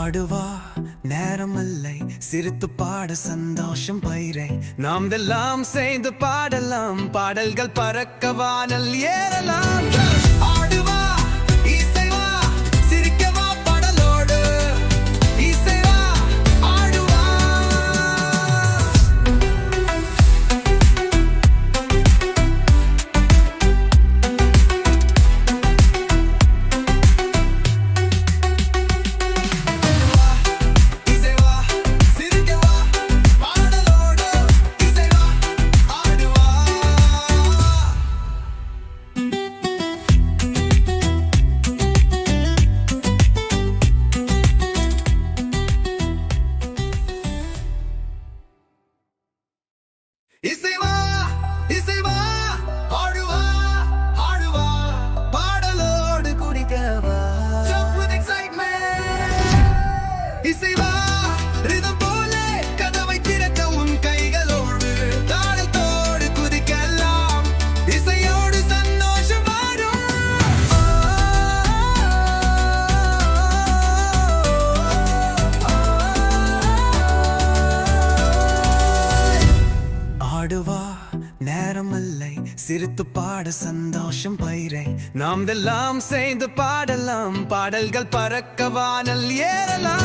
ஆடுவா நேரமில்லை சிரித்து பாட சந்தோஷம் பயிரை நாம் எல்லாம் சேர்ந்து பாடலாம் பாடல்கள் பறக்க வானல் ஏறலாம் ஆடுவா இசைவா சிரிக்கவா பாடலோடு இசைவா ஆடுவா இசைவா இசைவா ஆடுவா ஆடுவா பாடலோடு குடிக்கவா jump with excitement இசைவா ரிதம் போல கதவை திறக்க உன் கைகளோடு தாளத்தோடு குதிக்கலாம் இசையோடு சந்தோஷம் வரும் ஆடுவா நேரமில்லை சிரித்து பாட சந்தோஷம் பயிரை நாம் எல்லாம் சேர்ந்து பாடலாம் பாடல்கள் பறக்க வானல் ஏறலாம்